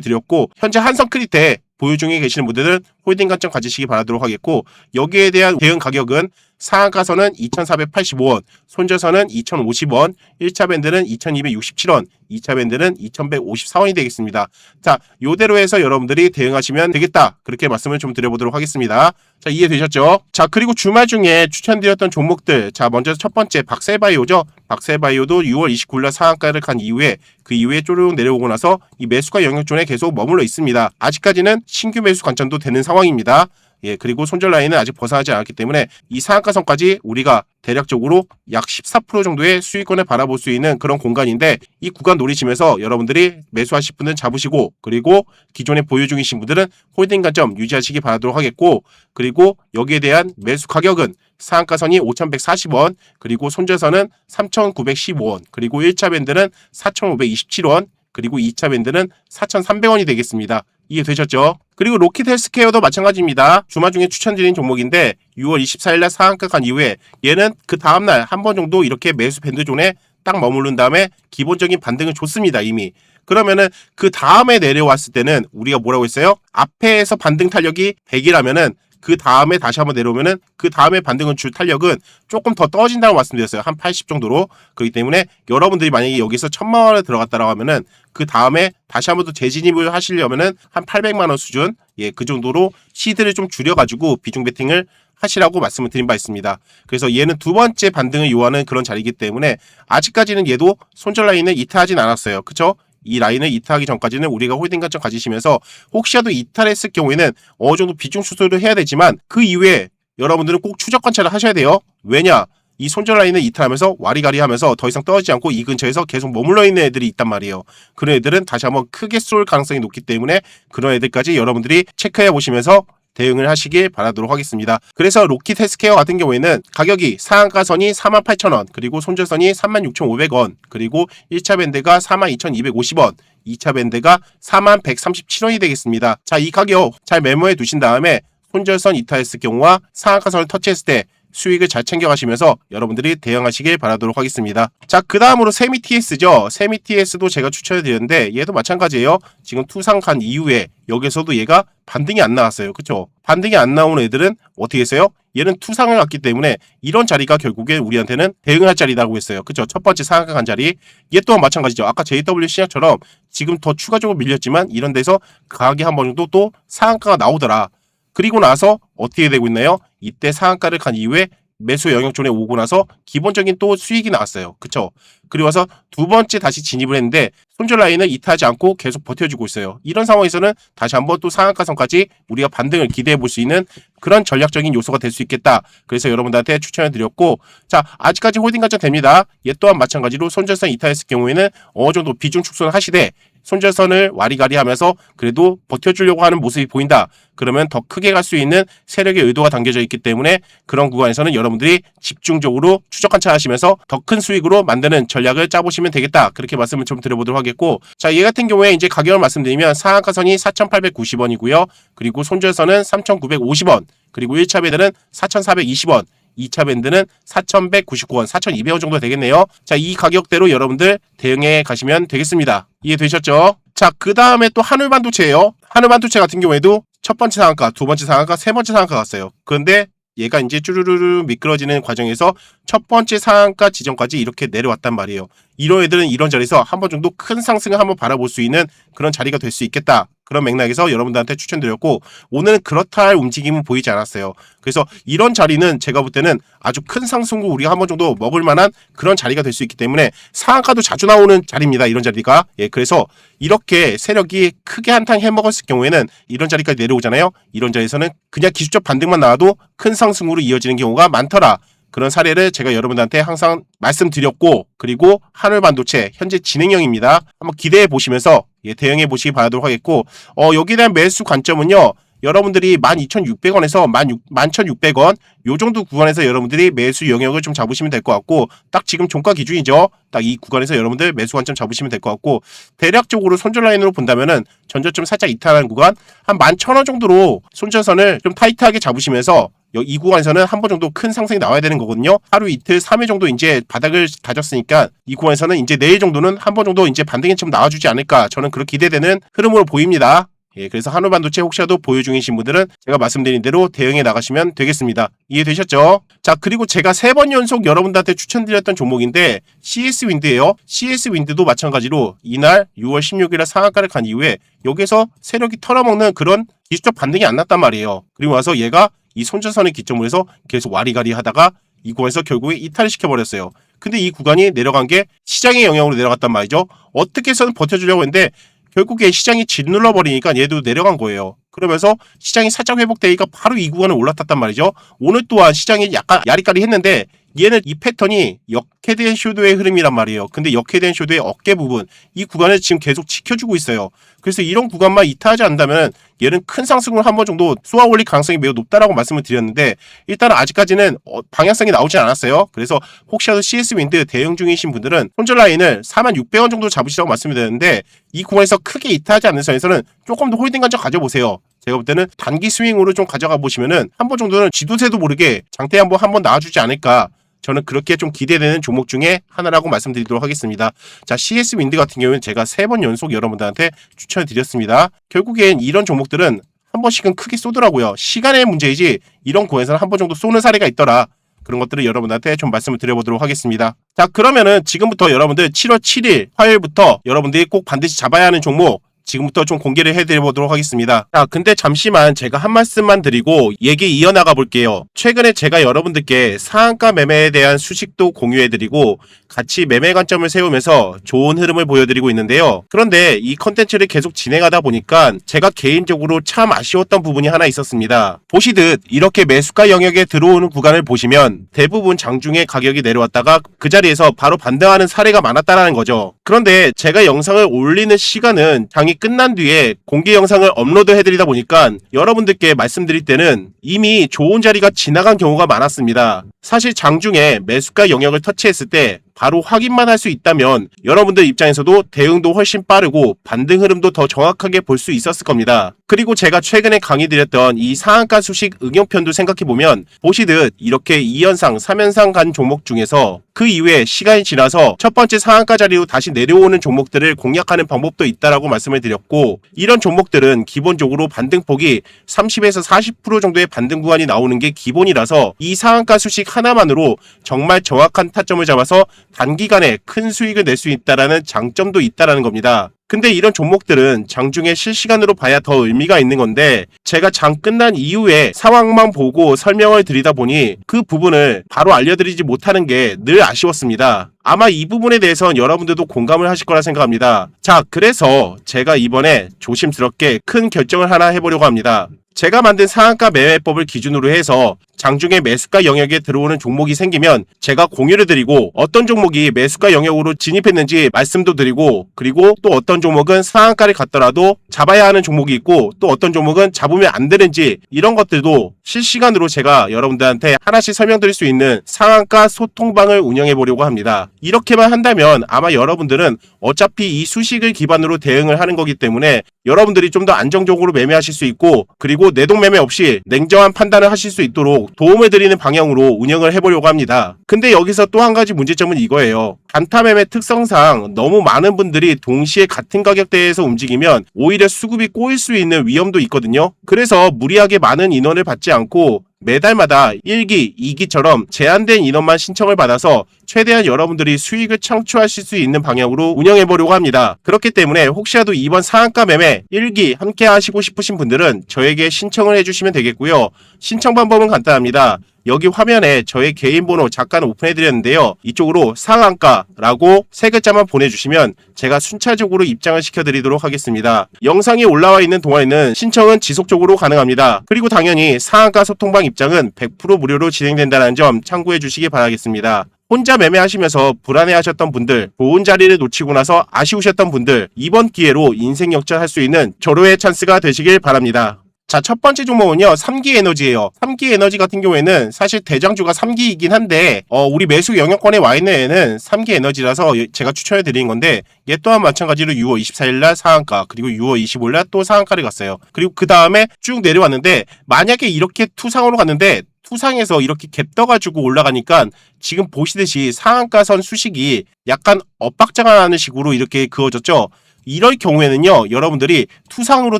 드렸고 현재 한성크립텍 보유 중에 계시는 분들은 홀딩 관점 가지시기 바라도록 하겠고 여기에 대한 대응 가격은 상한가선은 2,485원, 손절선은 2,050원, 1차 밴드는 2,267원, 2차 밴드는 2,154원이 되겠습니다. 자, 요대로 해서 여러분들이 대응하시면 되겠다. 그렇게 말씀을 좀 드려보도록 하겠습니다. 자, 이해되셨죠? 자, 그리고 주말 중에 추천드렸던 종목들. 자, 먼저 첫 번째 박셀바이오죠. 박셀바이오도 6월 29일 날 상한가를 간 이후에 그 이후에 쪼르륵 내려오고 나서 이 매수가 영역존에 계속 머물러 있습니다. 아직까지는 신규 매수 관점도 되는 상황입니다. 예, 그리고 손절 라인은 아직 벗어나지 않았기 때문에 이 상한가선까지 우리가 대략적으로 약 14% 정도의 수익권을 바라볼 수 있는 그런 공간인데 이 구간 노리시면서 여러분들이 매수하실 분은 잡으시고 그리고 기존에 보유 중이신 분들은 홀딩 관점 유지하시기 바라도록 하겠고 그리고 여기에 대한 매수 가격은 상한가선이 5,140원 그리고 손절선은 3,915원 그리고 1차 밴드는 4,527원 그리고 2차 밴드는 4,300원이 되겠습니다. 이해되셨죠? 그리고 로킷 헬스케어도 마찬가지입니다. 주말 중에 추천드린 종목인데 6월 24일날 상한가 간 이후에 얘는 그 다음날 한 번 정도 이렇게 매수 밴드존에 딱 머무른 다음에 기본적인 반등을 줬습니다. 이미. 그러면은 그 다음에 내려왔을 때는 우리가 뭐라고 했어요? 앞에서 반등 탄력이 100이라면은 그 다음에 다시 한번 내려오면은 그 다음에 반등을 줄 탄력은 조금 더 떨어진다고 말씀드렸어요. 한 80 정도로. 그렇기 때문에 여러분들이 만약에 여기서 1,000만 원을 들어갔다라고 하면은 그 다음에 다시 한번 더 재진입을 하시려면은 한 800만 원 수준, 예, 그 정도로 시드를 좀 줄여가지고 비중 베팅을 하시라고 말씀을 드린 바 있습니다. 그래서 얘는 두 번째 반등을 요하는 그런 자리이기 때문에 아직까지는 얘도 손절 라인을 이탈하진 않았어요. 그쵸? 이 라인을 이탈하기 전까지는 우리가 홀딩 관점 가지시면서 혹시라도 이탈했을 경우에는 어느 정도 비중 추소를 해야 되지만 그 이후에 여러분들은 꼭 추적 관찰을 하셔야 돼요. 왜냐? 이 손절 라인을 이탈하면서 와리가리 하면서 더 이상 떨어지지 않고 이 근처에서 계속 머물러 있는 애들이 있단 말이에요. 그런 애들은 다시 한번 크게 쏠 가능성이 높기 때문에 그런 애들까지 여러분들이 체크해 보시면서 대응을 하시길 바라도록 하겠습니다. 그래서 로킷 헬스케어 같은 경우에는 가격이 상한가선이 48,000원 그리고 손절선이 36,500원 그리고 1차 밴드가 42,250원 2차 밴드가 41,137원이 되겠습니다. 자, 이 가격 잘 메모해 두신 다음에 손절선 이탈했을 경우와 상한가선을 터치했을 때 수익을 잘 챙겨가시면서 여러분들이 대응하시길 바라도록 하겠습니다. 자, 그 다음으로 세미TS죠. 세미TS도 제가 추천해드렸는데 얘도 마찬가지예요. 지금 투상 간 이후에 여기서도 얘가 반등이 안 나왔어요. 그쵸? 반등이 안 나오는 애들은 어떻게 했어요? 얘는 투상을 갔기 때문에 이런 자리가 결국에 우리한테는 대응할 자리라고 했어요. 그쵸? 첫 번째 상한가 간 자리. 얘 또한 마찬가지죠. 아까 JW 시장처럼 지금 더 추가적으로 밀렸지만 이런 데서 가격이 한 번 정도 또 상한가가 나오더라. 그리고 나서 어떻게 되고 있나요? 이때 상한가를 간 이후에 매수 영역존에 오고 나서 기본적인 또 수익이 나왔어요. 그쵸? 그리고 와서 두 번째 다시 진입을 했는데 손절 라인을 이탈하지 않고 계속 버텨주고 있어요. 이런 상황에서는 다시 한번 또 상한가선까지 우리가 반등을 기대해 볼 수 있는 그런 전략적인 요소가 될 수 있겠다. 그래서 여러분들한테 추천해 드렸고, 자, 아직까지 홀딩 관점 됩니다. 얘 또한 마찬가지로 손절선 이탈했을 경우에는 어느 정도 비중 축소를 하시되 손절선을 와리가리 하면서 그래도 버텨주려고 하는 모습이 보인다. 그러면 더 크게 갈 수 있는 세력의 의도가 담겨져 있기 때문에 그런 구간에서는 여러분들이 집중적으로 추적 관찰하시면서 더 큰 수익으로 만드는 전략을 짜보시면 되겠다. 그렇게 말씀을 좀 드려보도록 하겠고, 자, 얘 같은 경우에 이제 가격을 말씀드리면 상한가선이 4,890원이고요. 그리고 손절선은 3,950원. 그리고 1차 밴드는 4,420원. 2차 밴드는 4,199원, 4,200원 정도 되겠네요. 자, 이 가격대로 여러분들 대응해 가시면 되겠습니다. 이해되셨죠? 자, 그 다음에 또 한울반도체예요. 한울반도체 같은 경우에도 첫 번째 상한가, 두 번째 상한가, 세 번째 상한가 갔어요. 그런데 얘가 이제 쭈루루루 미끄러지는 과정에서 첫 번째 상한가 지점까지 이렇게 내려왔단 말이에요. 이런 애들은 이런 자리에서 한 번 정도 큰 상승을 한번 바라볼 수 있는 그런 자리가 될 수 있겠다. 그런 맥락에서 여러분들한테 추천드렸고, 오늘은 그렇다 할 움직임은 보이지 않았어요. 그래서 이런 자리는 제가 볼 때는 아주 큰 상승 후 우리가 한 번 정도 먹을 만한 그런 자리가 될 수 있기 때문에 상한가도 자주 나오는 자리입니다. 이런 자리가. 예, 그래서 이렇게 세력이 크게 한탕 해먹었을 경우에는 이런 자리까지 내려오잖아요. 이런 자리에서는 그냥 기술적 반등만 나와도 큰 상승으로 이어지는 경우가 많더라. 그런 사례를 제가 여러분들한테 항상 말씀드렸고, 그리고 한울반도체 현재 진행형입니다. 한번 기대해 보시면서 대응해 보시기 바라도록 하겠고, 여기에 대한 매수 관점은요, 여러분들이 12,600원에서 11,600원 요 정도 구간에서 여러분들이 매수 영역을 좀 잡으시면 될 것 같고, 딱 지금 종가 기준이죠. 딱 이 구간에서 여러분들 매수 관점 잡으시면 될 것 같고, 대략적으로 손절 라인으로 본다면은 전저점 살짝 이탈하는 구간 한 11,000원 정도로 손절선을 좀 타이트하게 잡으시면서 이 구간에서는 한 번 정도 큰 상승이 나와야 되는 거거든요. 하루 이틀 3일 정도 이제 바닥을 다졌으니까 이 구간에서는 이제 내일 정도는 한 번 정도 이제 반등이 좀 나와주지 않을까, 저는 그렇게 기대되는 흐름으로 보입니다. 예, 그래서 한울반도체 혹시라도 보유 중이신 분들은 제가 말씀드린 대로 대응해 나가시면 되겠습니다. 이해되셨죠? 자, 그리고 제가 3번 연속 여러분들한테 추천드렸던 종목인데 CS윈드예요. CS윈드도 마찬가지로 이날 6월 16일에 상한가를 간 이후에 여기서 세력이 털어먹는 그런 기술적 반등이 안 났단 말이에요. 그리고 와서 얘가 이 손절선을 기점으로 해서 계속 와리가리 하다가 이 구간에서 결국에 이탈을 시켜버렸어요. 근데 이 구간이 내려간 게 시장의 영향으로 내려갔단 말이죠. 어떻게 해서는 버텨주려고 했는데 결국에 시장이 짓눌러버리니까 얘도 내려간 거예요. 그러면서 시장이 살짝 회복되니까 바로 이 구간을 올라탔단 말이죠. 오늘 또한 시장이 약간 야리까리 했는데 얘는 이 패턴이 역헤드앤 숄더의 흐름이란 말이에요. 근데 역헤드앤 숄더의 어깨 부분, 이 구간을 지금 계속 지켜주고 있어요. 그래서 이런 구간만 이탈하지 않는다면 얘는 큰 상승을 한 번 정도 쏘아 올릴 가능성이 매우 높다라고 말씀을 드렸는데, 일단 아직까지는 방향성이 나오지 않았어요. 그래서 혹시라도 CS윈드 대응 중이신 분들은 손절 라인을 46,000원 정도 잡으시라고 말씀을 드렸는데, 이 구간에서 크게 이탈하지 않는 선에서는 조금 더 홀딩 관점 가져보세요. 제가 볼 때는 단기 스윙으로 좀 가져가 보시면은 한 번 정도는 쥐도새도 모르게 장대 한번 나와주지 않을까, 저는 그렇게 좀 기대되는 종목 중에 하나라고 말씀드리도록 하겠습니다. 자, CS윈드 같은 경우는 제가 3번 연속 여러분들한테 추천을 드렸습니다. 결국엔 이런 종목들은 한 번씩은 크게 쏘더라고요. 시간의 문제이지 이런 구간에서는 한 번 정도 쏘는 사례가 있더라. 그런 것들을 여러분한테 좀 말씀을 드려보도록 하겠습니다. 자, 그러면은 지금부터 여러분들 7월 7일 화요일부터 여러분들이 꼭 반드시 잡아야 하는 종목 지금부터 좀 공개를 해드려보도록 하겠습니다. 자, 근데 잠시만 제가 한 말씀만 드리고 얘기 이어나가 볼게요. 최근에 제가 여러분들께 상한가 매매에 대한 수식도 공유해드리고 같이 매매 관점을 세우면서 좋은 흐름을 보여드리고 있는데요. 그런데 이 컨텐츠를 계속 진행하다 보니까 제가 개인적으로 참 아쉬웠던 부분이 하나 있었습니다. 보시듯 이렇게 매수가 영역에 들어오는 구간을 보시면 대부분 장중에 가격이 내려왔다가 그 자리에서 바로 반등하는 사례가 많았다는 거죠. 그런데 제가 영상을 올리는 시간은 장이 끝난 뒤에 공개 영상을 업로드 해드리다 보니까 여러분들께 말씀드릴 때는 이미 좋은 자리가 지나간 경우가 많았습니다. 사실 장중에 매수가 영역을 터치했을 때 바로 확인만 할 수 있다면 여러분들 입장에서도 대응도 훨씬 빠르고 반등 흐름도 더 정확하게 볼 수 있었을 겁니다. 그리고 제가 최근에 강의 드렸던 이 상한가 수식 응용편도 생각해보면 보시듯 이렇게 2연상, 3연상 간 종목 중에서 그 이후에 시간이 지나서 첫 번째 상한가 자리로 다시 내려오는 종목들을 공략하는 방법도 있다라고 말씀을 드렸고, 이런 종목들은 기본적으로 반등폭이 30에서 40% 정도의 반등 구간이 나오는 게 기본이라서 이 상한가 수식 하나만으로 정말 정확한 타점을 잡아서 단기간에 큰 수익을 낼 수 있다라는 장점도 있다라는 겁니다. 근데 이런 종목들은 장중에 실시간으로 봐야 더 의미가 있는 건데 제가 장 끝난 이후에 상황만 보고 설명을 드리다 보니 그 부분을 바로 알려드리지 못하는 게 늘 아쉬웠습니다. 아마 이 부분에 대해서는 여러분들도 공감을 하실 거라 생각합니다. 자, 그래서 제가 이번에 조심스럽게 큰 결정을 하나 해보려고 합니다. 제가 만든 상한가 매매법을 기준으로 해서 장중에 매수가 영역에 들어오는 종목이 생기면 제가 공유를 드리고 어떤 종목이 매수가 영역으로 진입했는지 말씀도 드리고, 그리고 또 어떤 종목은 상한가를 갔더라도 잡아야 하는 종목이 있고 또 어떤 종목은 잡으면 안 되는지 이런 것들도 실시간으로 제가 여러분들한테 하나씩 설명드릴 수 있는 상한가 소통방을 운영해 보려고 합니다. 이렇게만 한다면 아마 여러분들은 어차피 이 수식을 기반으로 대응을 하는 거기 때문에 여러분들이 좀 더 안정적으로 매매하실 수 있고, 그리고 내동매매 없이 냉정한 판단을 하실 수 있도록 도움을 드리는 방향으로 운영을 해보려고 합니다. 근데 여기서 또 한 가지 문제점은 이거예요. 단타매매 특성상 너무 많은 분들이 동시에 같은 가격대에서 움직이면 오히려 수급이 꼬일 수 있는 위험도 있거든요. 그래서 무리하게 많은 인원을 받지 않고 매달마다 1기, 2기처럼 제한된 인원만 신청을 받아서 최대한 여러분들이 수익을 창출하실 수 있는 방향으로 운영해보려고 합니다. 그렇기 때문에 혹시라도 이번 상한가 매매 1기 함께 하시고 싶으신 분들은 저에게 신청을 해주시면 되겠고요. 신청 방법은 간단합니다. 여기 화면에 저의 개인 번호 잠깐 오픈해드렸는데요. 이쪽으로 상한가라고 세 글자만 보내주시면 제가 순차적으로 입장을 시켜드리도록 하겠습니다. 영상이 올라와 있는 동안에는 신청은 지속적으로 가능합니다. 그리고 당연히 상한가 소통방 입장은 100% 무료로 진행된다는 점 참고해 주시기 바라겠습니다. 혼자 매매하시면서 불안해하셨던 분들, 좋은 자리를 놓치고 나서 아쉬우셨던 분들, 이번 기회로 인생 역전할 수 있는 절호의 찬스가 되시길 바랍니다. 자, 첫 번째 종목은요, 3기 에너지예요. 3기 에너지 같은 경우에는 사실 대장주가 3기이긴 한데 우리 매수 영역권에 와 있는 애는 3기 에너지라서 제가 추천해 드리는 건데, 얘 또한 마찬가지로 6월 24일 날 상한가, 그리고 6월 25일 날 또 상한가를 갔어요. 그리고 그 다음에 쭉 내려왔는데, 만약에 이렇게 투상으로 갔는데 투상에서 이렇게 갭 떠가지고 올라가니까 지금 보시듯이 상한가선 수식이 약간 엇박자가는 식으로 이렇게 그어졌죠. 이럴 경우에는요, 여러분들이 투상으로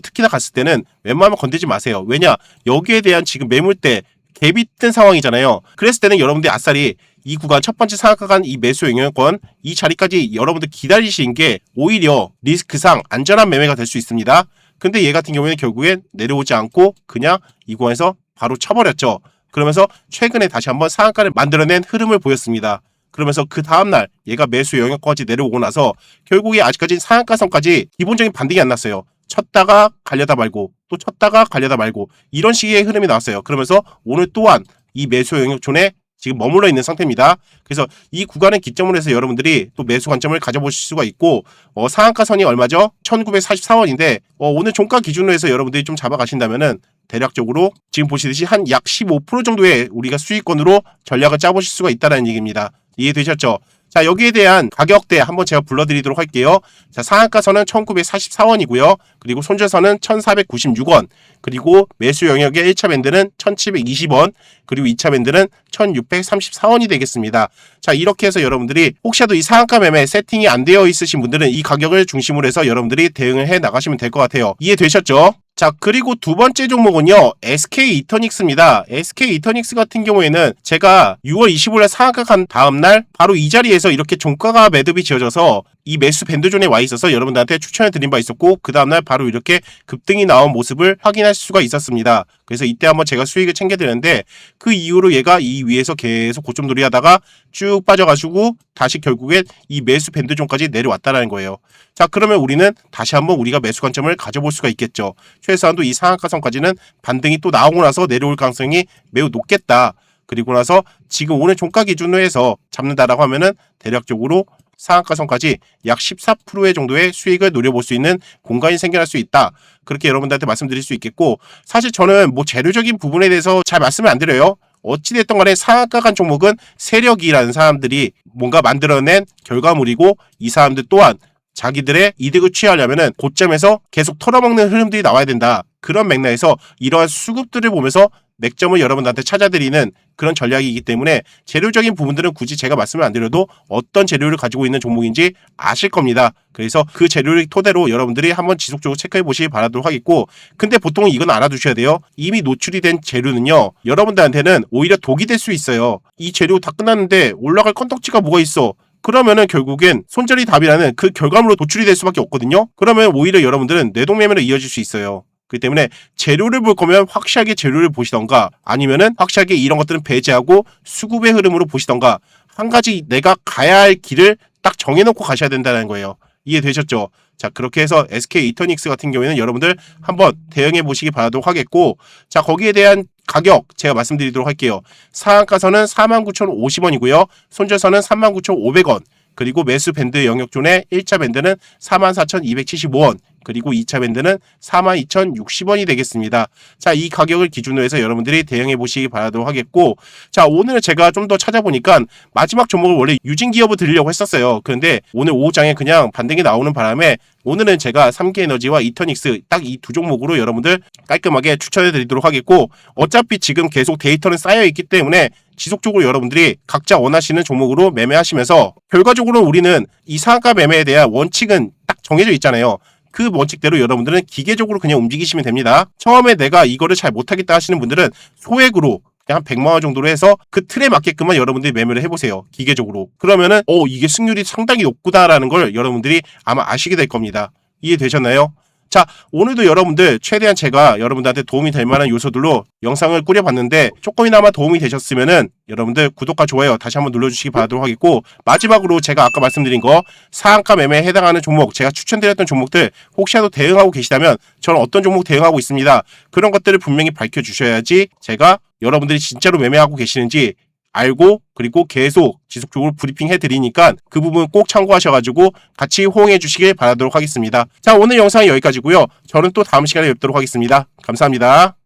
특히나 갔을 때는 웬만하면 건들지 마세요. 왜냐? 여기에 대한 지금 매물대 갭이 뜬 상황이잖아요. 그랬을 때는 여러분들이 아싸리 이 구간 첫 번째 상한가 간 이 매수 영역권 이 자리까지 여러분들 기다리시는 게 오히려 리스크상 안전한 매매가 될 수 있습니다. 근데 얘 같은 경우에는 결국엔 내려오지 않고 그냥 이 구간에서 바로 쳐버렸죠. 그러면서 최근에 다시 한번 상한가를 만들어낸 흐름을 보였습니다. 그러면서 그 다음날 얘가 매수 영역까지 내려오고 나서 결국에 아직까지 상한가선까지 기본적인 반등이 안 났어요. 쳤다가 갈려다 말고 또 쳤다가 갈려다 말고 이런 식의 흐름이 나왔어요. 그러면서 오늘 또한 이 매수 영역존에 지금 머물러 있는 상태입니다. 그래서 이 구간을 기점으로 해서 여러분들이 또 매수 관점을 가져보실 수가 있고, 상한가선이 얼마죠? 1944원인데 오늘 종가 기준으로 해서 여러분들이 좀 잡아가신다면은 대략적으로 지금 보시듯이 한 약 15% 정도의 우리가 수익권으로 전략을 짜보실 수가 있다는 얘기입니다. 이해되셨죠? 자, 여기에 대한 가격대 한번 제가 불러드리도록 할게요. 자, 상한가선은 1944원이고요. 그리고 손절선은 1496원. 그리고 매수 영역의 1차 밴드는 1720원. 그리고 2차 밴드는 1634원이 되겠습니다. 자, 이렇게 해서 여러분들이 혹시라도 이 상한가 매매 세팅이 안 되어 있으신 분들은 이 가격을 중심으로 해서 여러분들이 대응을 해 나가시면 될 것 같아요. 이해되셨죠? 자, 그리고 두 번째 종목은요, SK 이터닉스입니다. SK 이터닉스 같은 경우에는 제가 6월 25일에 상한가 간 다음날 바로 이 자리에서 이렇게 종가가 매듭이 지어져서 이 매수 밴드존에 와 있어서 여러분들한테 추천해 드린 바 있었고, 그 다음날 바로 이렇게 급등이 나온 모습을 확인할 수가 있었습니다. 그래서 이때 한번 제가 수익을 챙겨드렸는데, 그 이후로 얘가 이 위에서 계속 고점돌이 하다가 쭉 빠져가지고 다시 결국엔 이 매수 밴드존까지 내려왔다는 거예요. 자, 그러면 우리는 다시 한번 우리가 매수 관점을 가져볼 수가 있겠죠. 최소한도 이 상한가선까지는 반등이 또 나오고 나서 내려올 가능성이 매우 높겠다. 그리고 나서 지금 오늘 종가 기준으로 해서 잡는다라고 하면은 대략적으로 상한가선까지 약 14%의 정도의 수익을 노려볼 수 있는 공간이 생겨날 수 있다. 그렇게 여러분들한테 말씀드릴 수 있겠고, 사실 저는 뭐 재료적인 부분에 대해서 잘 말씀을 안 드려요. 어찌됐든 간에 상한가 간 종목은 세력이라는 사람들이 뭔가 만들어낸 결과물이고, 이 사람들 또한 자기들의 이득을 취하려면은 고점에서 계속 털어먹는 흐름들이 나와야 된다. 그런 맥락에서 이러한 수급들을 보면서 맥점을 여러분들한테 찾아드리는 그런 전략이기 때문에 재료적인 부분들은 굳이 제가 말씀을 안 드려도 어떤 재료를 가지고 있는 종목인지 아실 겁니다. 그래서 그 재료를 토대로 여러분들이 한번 지속적으로 체크해 보시기 바라도록 하겠고, 근데 보통은 이건 알아두셔야 돼요. 이미 노출이 된 재료는요, 여러분들한테는 오히려 독이 될 수 있어요. 이 재료 다 끝났는데 올라갈 건덕지가 뭐가 있어? 그러면은 결국엔 손절이 답이라는 그 결과물로 도출이 될 수밖에 없거든요. 그러면 오히려 여러분들은 뇌동매매로 이어질 수 있어요. 그렇기 때문에 재료를 볼 거면 확실하게 재료를 보시던가, 아니면은 확실하게 이런 것들은 배제하고 수급의 흐름으로 보시던가, 한 가지 내가 가야 할 길을 딱 정해놓고 가셔야 된다는 거예요. 이해되셨죠? 자, 그렇게 해서 SK 이터닉스 같은 경우에는 여러분들 한번 대응해 보시기 바라도록 하겠고, 자, 거기에 대한 가격 제가 말씀드리도록 할게요. 상한가선은 49,050원이고요. 손절선은 39,500원. 그리고 매수 밴드 영역존의 1차 밴드는 44,275원. 그리고 2차 밴드는 42,060원이 되겠습니다. 자, 이 가격을 기준으로 해서 여러분들이 대응해 보시기 바라도록 하겠고, 자, 오늘 제가 좀 더 찾아보니까 마지막 종목을 원래 유진기업을 드리려고 했었어요. 그런데 오늘 오후장에 그냥 반등이 나오는 바람에 오늘은 제가 3기에너지와 이터닉스 딱 이 두 종목으로 여러분들 깔끔하게 추천해 드리도록 하겠고, 어차피 지금 계속 데이터는 쌓여 있기 때문에 지속적으로 여러분들이 각자 원하시는 종목으로 매매하시면서, 결과적으로 우리는 이 상한가 매매에 대한 원칙은 딱 정해져 있잖아요. 그 원칙대로 여러분들은 기계적으로 그냥 움직이시면 됩니다. 처음에 내가 이거를 잘 못하겠다 하시는 분들은 소액으로 그냥 한 100만 원 정도로 해서 그 틀에 맞게끔만 여러분들이 매매를 해보세요. 기계적으로. 그러면은 이게 승률이 상당히 높구나라는 걸 여러분들이 아마 아시게 될 겁니다. 이해되셨나요? 자, 오늘도 여러분들 최대한 제가 여러분들한테 도움이 될 만한 요소들로 영상을 꾸려봤는데 조금이나마 도움이 되셨으면은 여러분들 구독과 좋아요 다시 한번 눌러주시기 바라도록 하겠고, 마지막으로 제가 아까 말씀드린 거 상한가 매매에 해당하는 종목, 제가 추천드렸던 종목들 혹시라도 대응하고 계시다면 저는 어떤 종목 대응하고 있습니다. 그런 것들을 분명히 밝혀주셔야지 제가 여러분들이 진짜로 매매하고 계시는지 알고 그리고 계속 지속적으로 브리핑 해드리니까 그 부분 꼭 참고하셔가지고 같이 호응해 주시길 바라도록 하겠습니다. 자, 오늘 영상은 여기까지고요. 저는 또 다음 시간에 뵙도록 하겠습니다. 감사합니다.